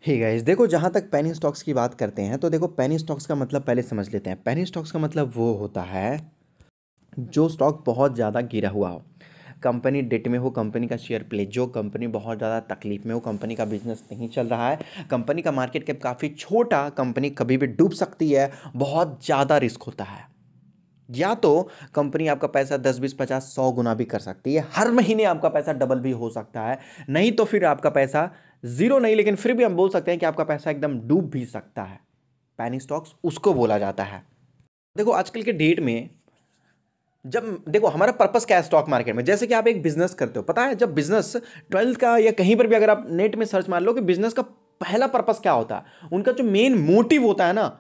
Hey guys, देखो जहाँ तक पेनी स्टॉक्स की बात करते हैं तो देखो पेनी स्टॉक्स का मतलब पहले समझ लेते हैं। पेनी स्टॉक्स का मतलब वो होता है जो स्टॉक बहुत ज़्यादा गिरा हुआ हो, कंपनी डेट में हो, कंपनी का शेयर प्ले, जो कंपनी बहुत ज़्यादा तकलीफ में हो, कंपनी का बिजनेस नहीं चल रहा है, कंपनी का मार्केट कैप काफ़ी छोटा, कंपनी कभी भी डूब सकती है, बहुत ज़्यादा रिस्क होता है। या तो कंपनी आपका पैसा 10 20 50 100 गुना भी कर सकती है, हर महीने आपका पैसा डबल भी हो सकता है, नहीं तो फिर आपका पैसा जीरो नहीं, लेकिन फिर भी हम बोल सकते हैं कि आपका पैसा एकदम डूब भी सकता है। पैनी स्टॉक्स उसको बोला जाता है। देखो आजकल के डेट में, जब देखो हमारा पर्पस क्या है स्टॉक मार्केट में, जैसे कि आप एक बिजनेस करते हो, पता है जब बिजनेस 12th का या कहीं पर भी अगर आप नेट में सर्च मार लो कि बिजनेस का पहला पर्पस क्या होता है, उनका जो मेन मोटिव होता है ना,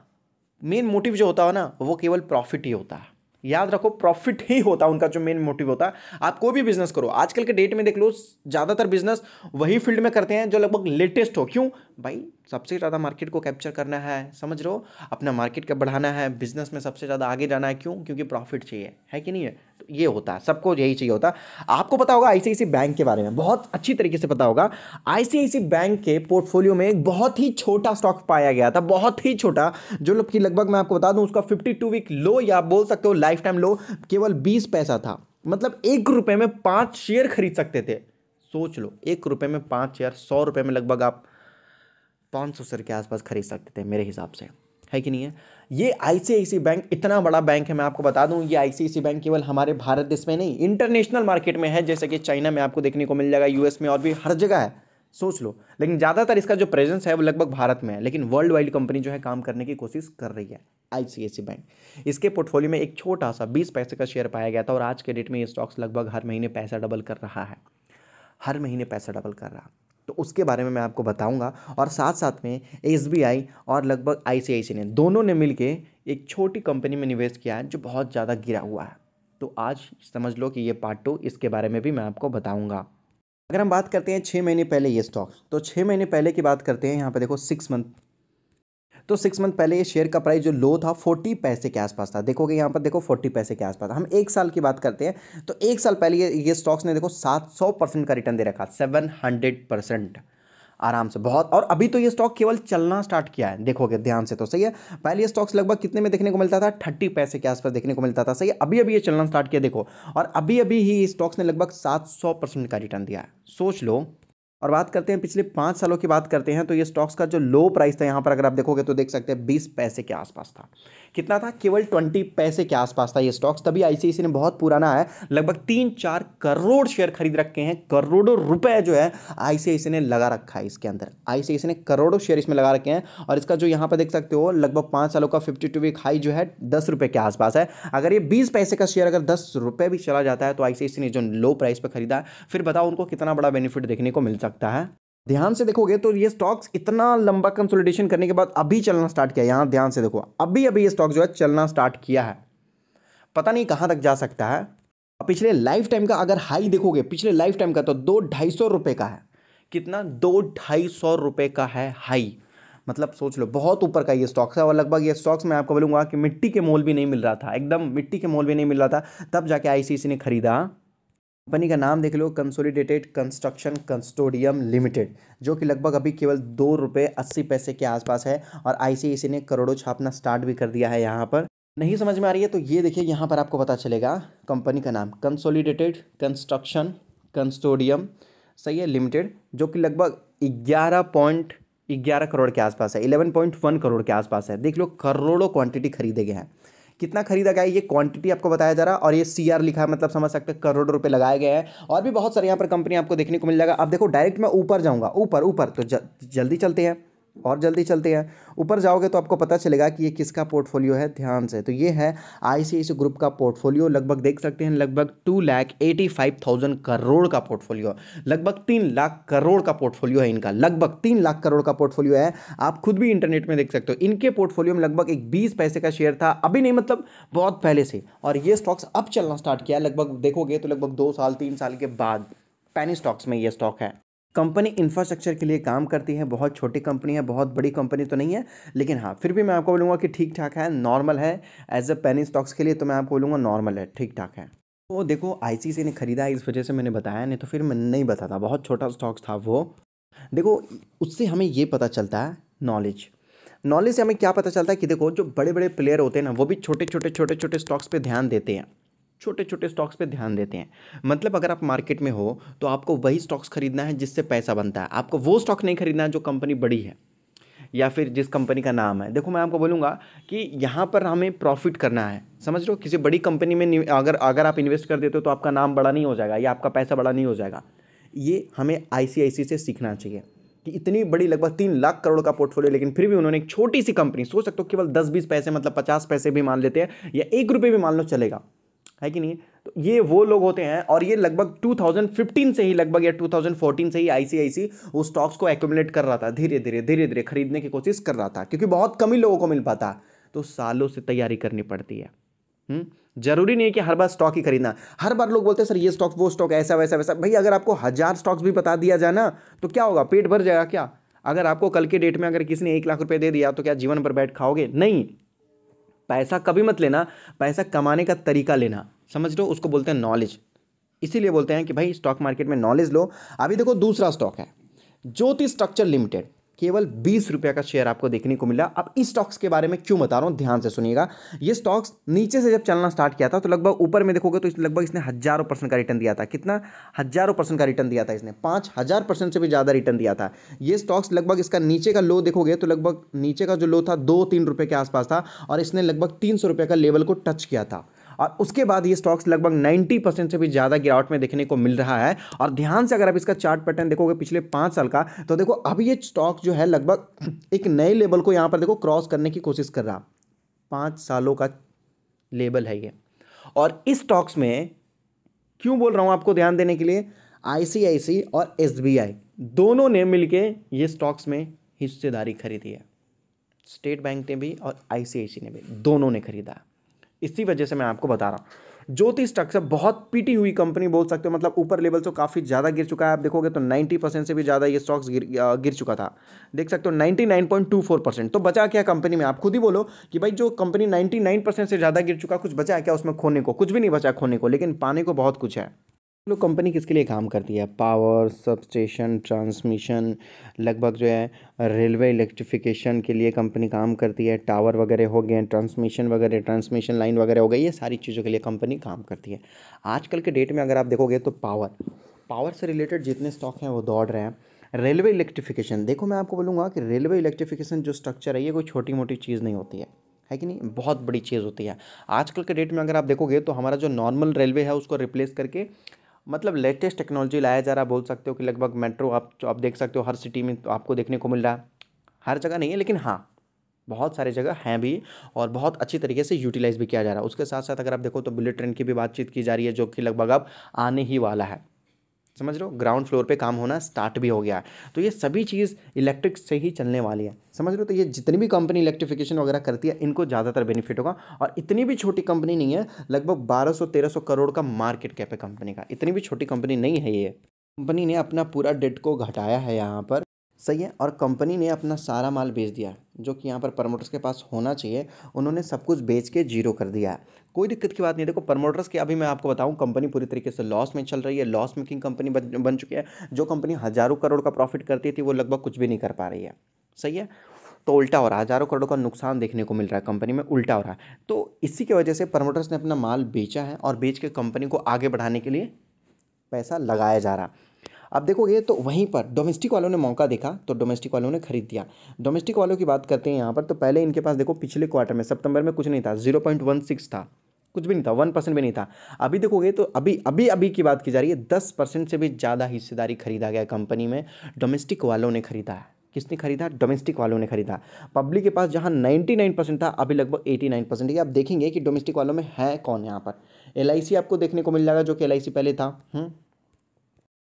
मेन मोटिव जो होता है ना, वो केवल प्रॉफिट ही होता है। याद रखो, प्रॉफिट ही होता है उनका जो मेन मोटिव होता है। आप कोई भी बिजनेस करो, आजकल के डेट में देख लो, ज्यादातर बिजनेस वही फील्ड में करते हैं जो लगभग लेटेस्ट हो। क्यों भाई? सबसे ज्यादा मार्केट को कैप्चर करना है, समझ रहे हो, अपना मार्केट का बढ़ाना है, बिजनेस में सबसे ज्यादा आगे जाना है। क्यों? क्योंकि प्रॉफिट चाहिए, है कि नहीं है? तो ये होता है, सबको यही चाहिए होता है। आपको पता होगा आईसीआईसी बैंक के बारे में, बहुत अच्छी तरीके से पता होगा। आईसीआईसी बैंक के पोर्टफोलियो में एक बहुत ही छोटा स्टॉक पाया गया था, बहुत ही छोटा, जो लोग की लगभग मैं आपको बता दूं उसका 52 वीक लो या आप बोल सकते हो लाइफ टाइम लो केवल 20 पैसा था। मतलब 1 रुपए में 5 शेयर खरीद सकते थे। सोच लो, 1 रुपए में 5 शेयर, 100 रुपए में लगभग आप 500 शेयर के आसपास खरीद सकते थे मेरे हिसाब से, है कि नहीं है? ये आईसीआईसी बैंक इतना बड़ा बैंक है, मैं आपको बता दूं, ये आईसीआईसी बैंक केवल हमारे भारत देश में नहीं, इंटरनेशनल मार्केट में है, जैसे कि चाइना में आपको देखने को मिल जाएगा, यूएस में, और भी हर जगह है। सोच लो, लेकिन ज़्यादातर इसका जो प्रेजेंस है वो लगभग भारत में है, लेकिन वर्ल्ड वाइड कंपनी जो है काम करने की कोशिश कर रही है आईसीआईसी बैंक। इसके पोर्टफोलियो में एक छोटा सा 20 पैसे का शेयर पाया गया था, और आज के डेट में ये स्टॉक्स लगभग हर महीने पैसा डबल कर रहा है, हर महीने पैसा डबल कर रहा। तो उसके बारे में मैं आपको बताऊंगा, और साथ साथ में एसबीआई और लगभग आईसीआईसी ने दोनों ने मिलके एक छोटी कंपनी में निवेश किया है जो बहुत ज़्यादा गिरा हुआ है। तो आज समझ लो कि ये पार्ट 2, इसके बारे में भी मैं आपको बताऊंगा। अगर हम बात करते हैं 6 महीने पहले ये स्टॉक्स, तो 6 महीने पहले की बात करते हैं, यहाँ पे देखो 6 मंथ, तो 6 मंथ पहले ये शेयर का प्राइस जो लो था 40 पैसे के आसपास था। देखोगे यहाँ पर, देखो 40 पैसे के आसपास। हम एक साल की बात करते हैं तो एक साल पहले ये स्टॉक्स ने देखो 700% का रिटर्न दे रखा, 700% आराम से, बहुत। और अभी तो ये स्टॉक केवल चलना स्टार्ट किया है, देखोगे ध्यान से तो सही है। पहले ये स्टॉक्स लगभग कितने में देखने को मिलता था? 30 पैसे के आसपास देखने को मिलता था, सही है। अभी अभी ये चलना स्टार्ट किया, देखो, और अभी अभी ही स्टॉक्स ने लगभग 700% का रिटर्न दिया है, सोच लो। और बात करते हैं पिछले 5 सालों की बात करते हैं, तो ये स्टॉक्स का जो लो प्राइस था यहाँ पर अगर आप देखोगे तो देख सकते हैं 20 पैसे के आसपास था। कितना था? केवल 20 पैसे के आसपास था ये स्टॉक्स। तभी आईसीआईसी ने, बहुत पुराना है, लगभग 3-4 करोड़ शेयर खरीद रखे हैं, करोड़ों रुपए जो है आईसीआईसी ने लगा रखा है इसके अंदर। आईसीआईसी ने करोड़ों शेयर इसमें लगा रखे हैं, और इसका जो यहाँ पर देख सकते हो लगभग 5 सालों का 52 वीक हाई जो है 10 रुपए के आसपास है। अगर ये 20 पैसे का शेयर अगर 10 रुपए भी चला जाता है तो आईसीआईसी ने जो लो प्राइस पर खरीदा है, फिर बताओ उनको कितना बड़ा बेनिफिट देखने को मिल सकता है। ध्यान से देखोगे तो ये स्टॉक्स इतना लंबा कंसोलिडेशन करने के बाद अभी चलना स्टार्ट किया। यहां ध्यान से देखो, अभी अभी ये स्टॉक जो है चलना स्टार्ट किया है, पता नहीं कहां तक जा सकता है। पिछले लाइफ टाइम का अगर हाई देखोगे, पिछले लाइफ टाइम का, तो 2-250 रुपए का है। कितना? 2-250 रुपए का है हाई। मतलब सोच लो, बहुत ऊपर का ये स्टॉक्स है। और लगभग ये स्टॉक्स मैं आपको बोलूंगा कि मिट्टी के मोल भी नहीं मिल रहा था, एकदम मिट्टी के मोल भी नहीं मिल रहा था, तब जाके आईसीआईसी ने खरीदा। कंपनी का नाम देख लो, कंसोलिडेटेड कंस्ट्रक्शन कंसोर्टियम लिमिटेड, जो कि लगभग अभी केवल 2 रुपये 80 पैसे के आसपास है, और आईसीआईसी ने करोड़ों छापना स्टार्ट भी कर दिया है। यहाँ पर नहीं समझ में आ रही है तो ये देखिए, यहाँ पर आपको पता चलेगा कंपनी का नाम कंसोलिडेटेड कंस्ट्रक्शन कंसोर्टियम, सही है, लिमिटेड, जो कि लगभग 11.11 करोड़ के आसपास है, 11.1 करोड़ के आसपास है। देख लो, करोड़ों क्वांटिटी खरीदे गए हैं। कितना खरीदा गया है ये क्वांटिटी आपको बताया जा रहा है, और ये सीआर लिखा है, मतलब समझ सकते हैं करोड़ रुपए लगाए गए हैं। और भी बहुत सारे यहाँ पर कंपनी आपको देखने को मिल जाएगा। अब देखो, डायरेक्ट मैं ऊपर जाऊंगा, ऊपर ऊपर, तो जल्दी चलते हैं, और जल्दी चलते हैं। ऊपर जाओगे तो आपको पता चलेगा कि ये किसका पोर्टफोलियो है, ध्यान से। तो ये है आईसीआईसी ग्रुप का पोर्टफोलियो, लगभग देख सकते हैं लगभग 2,85,000 करोड़ का पोर्टफोलियो, लगभग 3 लाख करोड़ का पोर्टफोलियो है इनका, लगभग 3 लाख करोड़ का पोर्टफोलियो है। आप खुद भी इंटरनेट में देख सकते हो। इनके पोर्टफोलियो में लगभग एक 20 पैसे का शेयर था, अभी नहीं, मतलब बहुत पहले से, और ये स्टॉक्स अब चलना स्टार्ट किया, लगभग देखोगे तो लगभग 2 साल 3 साल के बाद पेनी स्टॉक्स में ये स्टॉक है। कंपनी इंफ्रास्ट्रक्चर के लिए काम करती है, बहुत छोटी कंपनी है, बहुत बड़ी कंपनी तो नहीं है, लेकिन हाँ फिर भी मैं आपको बोलूँगा कि ठीक ठाक है, नॉर्मल है। एज अ पेनी स्टॉक्स के लिए तो मैं आपको बोलूँगा नॉर्मल है, ठीक ठाक है। तो देखो आईसीआईसी ने खरीदा है, इस वजह से मैंने बताया, नहीं तो फिर मैं नहीं बताता, बहुत छोटा स्टॉक्स था वो। देखो उससे हमें ये पता चलता है नॉलेज से हमें क्या पता चलता है कि देखो जो बड़े बड़े प्लेयर होते हैं ना, वो भी छोटे छोटे स्टॉक्स पे ध्यान देते हैं, छोटे छोटे स्टॉक्स पे ध्यान देते हैं। मतलब अगर आप मार्केट में हो तो आपको वही स्टॉक्स खरीदना है जिससे पैसा बनता है, आपको वो स्टॉक नहीं खरीदना है जो कंपनी बड़ी है या फिर जिस कंपनी का नाम है। देखो मैं आपको बोलूँगा कि यहाँ पर हमें प्रॉफिट करना है, समझ रहे हो। किसी बड़ी कंपनी में अगर आप इन्वेस्ट कर देते हो तो आपका नाम बड़ा नहीं हो जाएगा या आपका पैसा बड़ा नहीं हो जाएगा। ये हमें ICICI से सीखना चाहिए कि इतनी बड़ी लगभग 3 लाख करोड़ का पोर्टफोलियो, लेकिन फिर भी उन्होंने एक छोटी सी कंपनी, सोच सकते हो केवल 10-20 पैसे, मतलब 50 पैसे भी मान लेते हैं या 1 रुपये भी मान लो चलेगा, है कि नहीं। तो ये वो लोग होते हैं, और ये लगभग 2015 से ही लगभग या 2014 से ही ICICI वो स्टॉक्स को एक्यूमुलेट कर रहा था, धीरे धीरे खरीदने की कोशिश कर रहा था, क्योंकि बहुत कम ही लोगों को मिल पाता, तो सालों से तैयारी करनी पड़ती है। जरूरी नहीं है कि हर बार स्टॉक ही खरीदना। हर बार लोग बोलते हैं सर ये स्टॉक वो स्टॉक ऐसा वैसा वैसा। भाई अगर आपको 1000 स्टॉक्स भी बता दिया जाए ना तो क्या होगा, पेट भर जाएगा क्या? अगर आपको कल के डेट में अगर किसी ने 1 लाख रुपए दे दिया तो क्या जीवन भर बैठ खाओगे? नहीं। पैसा कभी मत लेना, पैसा कमाने का तरीका लेना, समझ लो, उसको बोलते हैं नॉलेज। इसीलिए बोलते हैं कि भाई स्टॉक मार्केट में नॉलेज लो। अभी देखो दूसरा स्टॉक है ज्योति स्ट्रक्चर लिमिटेड, केवल 20 रुपये का शेयर आपको देखने को मिला। अब इस स्टॉक्स के बारे में क्यों बता रहा हूँ, ध्यान से सुनिएगा। ये स्टॉक्स नीचे से जब चलना स्टार्ट किया था तो लगभग ऊपर में देखोगे तो लगभग इसने हजारों % का रिटर्न दिया था। कितना? हजारों % का रिटर्न दिया था इसने, 5000% से भी ज़्यादा रिटर्न दिया था। ये स्टॉक्स लगभग, इसका नीचे का लो देखोगे तो लगभग नीचे का जो लो था 2-3 रुपये के आसपास था, और इसने लगभग 300 रुपये का लेवल को टच किया था। और उसके बाद ये स्टॉक्स लगभग 90% से भी ज़्यादा गिरावट में देखने को मिल रहा है। और ध्यान से अगर आप इसका चार्ट पैटर्न देखोगे पिछले 5 साल का, तो देखो अब ये स्टॉक जो है लगभग एक नए लेवल को यहाँ पर देखो क्रॉस करने की कोशिश कर रहा। 5 सालों का लेवल है ये। और इस स्टॉक्स में क्यों बोल रहा हूँ आपको ध्यान देने के लिए, ICICI और SBI दोनों ने मिलके ये स्टॉक्स में हिस्सेदारी खरीदी है। स्टेट बैंक ने भी और ICICI ने भी, दोनों ने खरीदा। इसी वजह से मैं आपको बता रहा हूँ ज्योति स्ट्रक्चर बहुत पीटी हुई कंपनी बोल सकते हो, मतलब ऊपर लेवल से काफ़ी ज़्यादा गिर चुका है। आप देखोगे तो 90% से भी ज़्यादा ये स्टॉक्स गिर चुका था, देख सकते हो 99.24%। तो बचा क्या कंपनी में? आप खुद ही बोलो कि भाई जो कंपनी 99% से ज़्यादा गिर चुका, कुछ बचा क्या उसमें खोने को? कुछ भी नहीं बचा खोने को, लेकिन पाने को बहुत कुछ है। लोग कंपनी किसके लिए काम करती है? पावर, सबस्टेशन, ट्रांसमिशन, लगभग जो है रेलवे इलेक्ट्रिफिकेशन के लिए कंपनी काम करती है। टावर वगैरह हो गए, ट्रांसमिशन वगैरह, ट्रांसमिशन लाइन वगैरह हो गई, ये सारी चीज़ों के लिए कंपनी काम करती है। आजकल के डेट में अगर आप देखोगे तो पावर से रिलेटेड जितने स्टॉक हैं वो दौड़ रहे हैं। रेलवे इलेक्ट्रिफिकेशन, देखो मैं आपको बोलूँगा कि रेलवे इलेक्ट्रिफिकेशन जो स्ट्रक्चर है ये कोई छोटी मोटी चीज़ नहीं होती है कि नहीं, बहुत बड़ी चीज़ होती है। आजकल के डेट में अगर आप देखोगे तो हमारा जो नॉर्मल रेलवे है उसको रिप्लेस करके, मतलब लेटेस्ट टेक्नोलॉजी लाया जा रहा है। बोल सकते हो कि लगभग मेट्रो आप देख सकते हो हर सिटी में तो आपको देखने को मिल रहा है। हर जगह नहीं है लेकिन हाँ बहुत सारी जगह हैं भी, और बहुत अच्छी तरीके से यूटिलाइज भी किया जा रहा है। उसके साथ साथ अगर आप देखो तो बुलेट ट्रेन की भी बातचीत की जा रही है, जो कि लगभग अब आने ही वाला है, समझ रहे हो। ग्राउंड फ्लोर पे काम होना स्टार्ट भी हो गया है। तो ये सभी चीज़ इलेक्ट्रिक से ही चलने वाली है, समझ रहे हो। तो ये जितनी भी कंपनी इलेक्ट्रिफिकेशन वगैरह करती है इनको ज़्यादातर बेनिफिट होगा। और इतनी भी छोटी कंपनी नहीं है, लगभग 1200-1300 करोड़ का मार्केट कैप है कंपनी का, इतनी भी छोटी कंपनी नहीं है ये। कंपनी ने अपना पूरा डेट को घटाया है यहाँ पर, सही है। और कंपनी ने अपना सारा माल बेच दिया, जो कि यहाँ पर प्रमोटर्स के पास होना चाहिए, उन्होंने सब कुछ बेच के जीरो कर दिया है। कोई दिक्कत की बात नहीं। देखो प्रमोटर्स की अभी मैं आपको बताऊं, कंपनी पूरी तरीके से लॉस में चल रही है, लॉस मेकिंग कंपनी बन चुकी है। जो कंपनी हज़ारों करोड़ का प्रॉफिट करती थी वो लगभग कुछ भी नहीं कर पा रही है, सही है। तो उल्टा हो रहा है, हज़ारों करोड़ का नुकसान देखने को मिल रहा है कंपनी में, उल्टा हो रहा है। तो इसी की वजह से प्रमोटर्स ने अपना माल बेचा है, और बेच के कंपनी को आगे बढ़ाने के लिए पैसा लगाया जा रहा। अब देखोगे तो वहीं पर डोमेस्टिक वालों ने मौका देखा तो डोमेस्टिक वालों ने खरीद दिया। डोमेस्टिक वालों की बात करते हैं यहाँ पर, तो पहले इनके पास देखो पिछले क्वार्टर में सितंबर में कुछ नहीं था, 0.16 था, कुछ भी नहीं था, 1% भी नहीं था। अभी देखोगे तो अभी की बात की जा रही है, 10% से भी ज़्यादा हिस्सेदारी खरीदा गया कंपनी में, डोमेस्टिक वालों ने खरीदा है। किसने खरीदा? डोमेस्टिक वालों ने खरीदा। पब्लिक के पास जहाँ 99% था, अभी लगभग 89% है। आप देखेंगे कि डोमेस्टिक वालों में है कौन यहाँ पर। LIC आपको देखने को मिल जाएगा, जो कि LIC पहले था।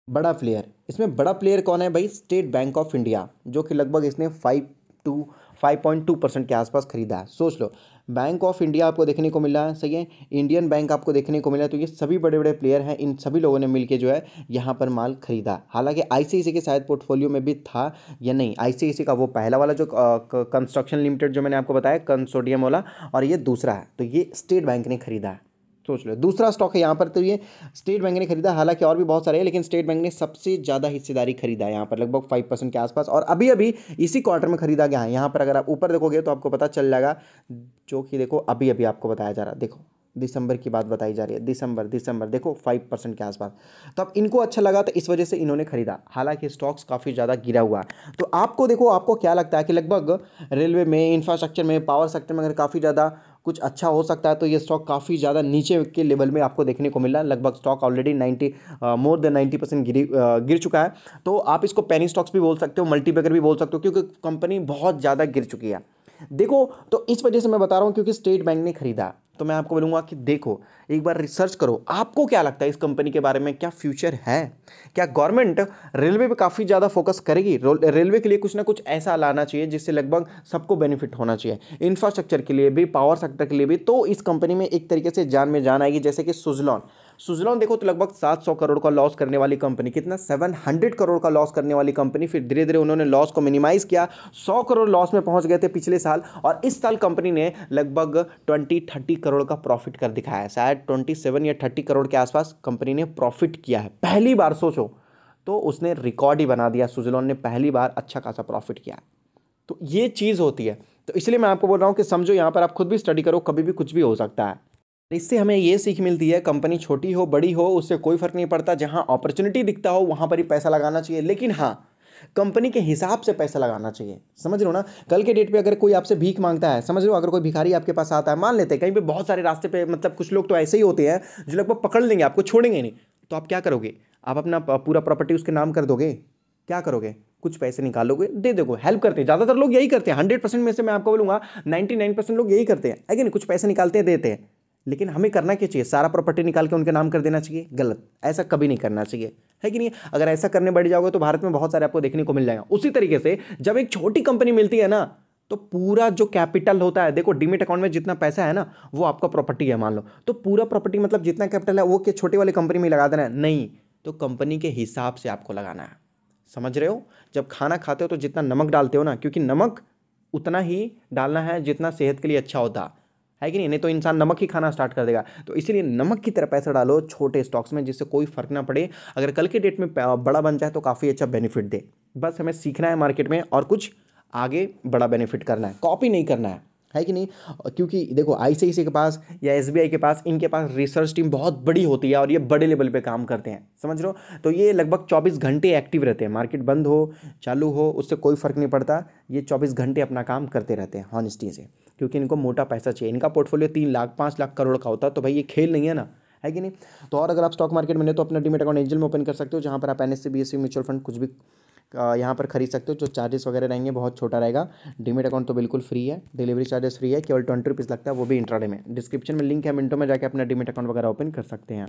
बड़ा प्लेयर, इसमें बड़ा प्लेयर कौन है भाई? स्टेट बैंक ऑफ इंडिया, जो कि लगभग इसने 5.2% के आसपास खरीदा है। सोच लो, बैंक ऑफ इंडिया आपको देखने को मिल रहा है, सही है। इंडियन बैंक आपको देखने को मिला है। तो ये सभी बड़े बड़े प्लेयर हैं, इन सभी लोगों ने मिलकर जो है यहाँ पर माल खरीदा। हालांकि ICICI के शायद पोर्टफोलियो में भी था या नहीं, ICICI का वो पहला वाला जो कंस्ट्रक्शन लिमिटेड जो मैंने आपको बताया कंसोर्टियम वाला, और ये दूसरा है। तो ये स्टेट बैंक ने खरीदा है, सोच लो। दूसरा स्टॉक है यहाँ पर, तो ये स्टेट बैंक ने खरीदा, हालांकि और भी बहुत सारे हैं, लेकिन स्टेट बैंक ने सबसे ज़्यादा हिस्सेदारी खरीदा है यहाँ पर, लगभग 5% के आसपास, और अभी अभी इसी क्वार्टर में खरीदा गया है। यहाँ पर अगर आप ऊपर देखोगे तो आपको पता चल जाएगा, जो कि देखो अभी अभी आपको बताया जा रहा है, देखो दिसंबर की बात बताई जा रही है, दिसंबर देखो 5% के आसपास। तो अब इनको अच्छा लगा तो इस वजह से इन्होंने खरीदा, हालांकि स्टॉक्स काफ़ी ज़्यादा गिरा हुआ है। तो आपको देखो, आपको क्या लगता है कि लगभग रेलवे में, इंफ्रास्ट्रक्चर में, पावर सेक्टर में अगर काफ़ी ज़्यादा कुछ अच्छा हो सकता है तो ये स्टॉक काफ़ी ज़्यादा नीचे के लेवल में आपको देखने को मिल रहा है। लगभग स्टॉक ऑलरेडी मोर देन 90% गिर चुका है। तो आप इसको पेनी स्टॉक्स भी बोल सकते हो, मल्टीबैगर भी बोल सकते हो, क्योंकि कंपनी बहुत ज़्यादा गिर चुकी है। देखो, तो इस वजह से मैं बता रहा हूँ, क्योंकि स्टेट बैंक ने खरीदा, तो मैं आपको बोलूँगा कि देखो एक बार रिसर्च करो, आपको क्या लगता है इस कंपनी के बारे में, क्या फ्यूचर है, क्या गवर्नमेंट रेलवे पे काफ़ी ज़्यादा फोकस करेगी, रेलवे के लिए कुछ ना कुछ ऐसा लाना चाहिए जिससे लगभग सबको बेनिफिट होना चाहिए, इंफ्रास्ट्रक्चर के लिए भी, पावर सेक्टर के लिए भी। तो इस कंपनी में एक तरीके से जान में जान आएगी। जैसे कि सुजलॉन देखो, तो लगभग 700 करोड़ का लॉस करने वाली कंपनी, कितना 700 करोड़ का लॉस करने वाली कंपनी, फिर धीरे धीरे उन्होंने लॉस को मिनिमाइज किया, 100 करोड़ लॉस में पहुंच गए थे पिछले साल, और इस साल कंपनी ने लगभग 20-30 करोड़ का प्रॉफिट कर दिखाया है, शायद 27 या 30 करोड़ के आसपास कंपनी ने प्रॉफिट किया है पहली बार। सोचो, तो उसने रिकॉर्ड ही बना दिया, सुजलॉन ने पहली बार अच्छा खासा प्रॉफिट किया। तो ये चीज़ होती है, तो इसलिए मैं आपको बोल रहा हूँ कि समझो, यहाँ पर आप खुद भी स्टडी करो, कभी भी कुछ भी हो सकता है। इससे हमें ये सीख मिलती है, कंपनी छोटी हो बड़ी हो उससे कोई फर्क नहीं पड़ता, जहां अपॉर्चुनिटी दिखता हो वहां पर ही पैसा लगाना चाहिए, लेकिन हाँ, कंपनी के हिसाब से पैसा लगाना चाहिए। समझ रहे हो ना, कल के डेट पे अगर कोई आपसे भीख मांगता है, समझ रहे हो, अगर कोई भिखारी आपके पास आता है, मान लेते हैं कहीं पे बहुत सारे रास्ते पे, मतलब कुछ लोग तो ऐसे ही होते हैं जो लगभग पकड़ लेंगे आपको, छोड़ेंगे नहीं, तो आप क्या करोगे, आप अपना पूरा प्रॉपर्टी उसके नाम कर दोगे, क्या करोगे, कुछ पैसे निकालोगे, दे दोगे, हेल्प करते हैं, ज़्यादातर लोग यही करते हैं, 100% में से मैं आपको बोलूँगा 99% लोग यही करते हैं, है कि नहीं, कुछ पैसे निकालते हैं, देते हैं। लेकिन हमें करना क्या चाहिए, सारा प्रॉपर्टी निकाल के उनके नाम कर देना चाहिए, गलत, ऐसा कभी नहीं करना चाहिए, है कि नहीं। अगर ऐसा करने बैठ जाओगे तो भारत में बहुत सारे आपको देखने को मिल जाएगा। उसी तरीके से जब एक छोटी कंपनी मिलती है ना, तो पूरा जो कैपिटल होता है, देखो डीमेट अकाउंट में जितना पैसा है ना, वो आपका प्रॉपर्टी है मान लो, तो पूरा प्रॉपर्टी मतलब जितना कैपिटल है वो के छोटे वाले कंपनी में लगा देना है, नहीं, तो कंपनी के हिसाब से आपको लगाना है। समझ रहे हो, जब खाना खाते हो तो जितना नमक डालते हो ना, क्योंकि नमक उतना ही डालना है जितना सेहत के लिए अच्छा होता है कि नहीं तो इंसान नमक ही खाना स्टार्ट कर देगा। तो इसीलिए नमक की तरह पैसा डालो छोटे स्टॉक्स में, जिससे कोई फर्क ना पड़े, अगर कल के डेट में बड़ा बन जाए तो काफ़ी अच्छा बेनिफिट दे। बस हमें सीखना है मार्केट में और कुछ आगे बड़ा बेनिफिट करना है, कॉपी नहीं करना है कि नहीं। क्योंकि देखो आईसीआईसीआई के पास या एसबीआई के पास, इनके पास रिसर्च टीम बहुत बड़ी होती है और ये बड़े लेवल पे काम करते हैं, समझ लो। तो ये लगभग 24 घंटे एक्टिव रहते हैं, मार्केट बंद हो चालू हो उससे कोई फर्क नहीं पड़ता, ये 24 घंटे अपना काम करते रहते हैं हॉनेस्टी से, क्योंकि इनको मोटा पैसा चाहिए। इनका पोर्टफोलियो 3 लाख 5 लाख करोड़ का होता है, तो भाई ये खेल नहीं है ना, है कि नहीं। तो और अगर आप स्टॉक मार्केट में नहीं तो अपना डीमेट अकाउंट एंजल में ओपन कर सकते हो, जहाँ पर आप एनएससी बीएससी म्यूचुअल फंड कुछ भी यहाँ पर खरीद सकते हो। जो चार्जेस वगैरह रहेंगे बहुत छोटा रहेगा। डीमेट अकाउंट तो बिल्कुल फ्री है, डिलीवरी चार्जेस फ्री है, केवल 20 रुपीज़ लगता है, वो भी इंट्राडे में। डिस्क्रिप्शन में लिंक है, मिनटों में जाकर अपना डीमेट अकाउंट वगैरह ओपन कर सकते हैं।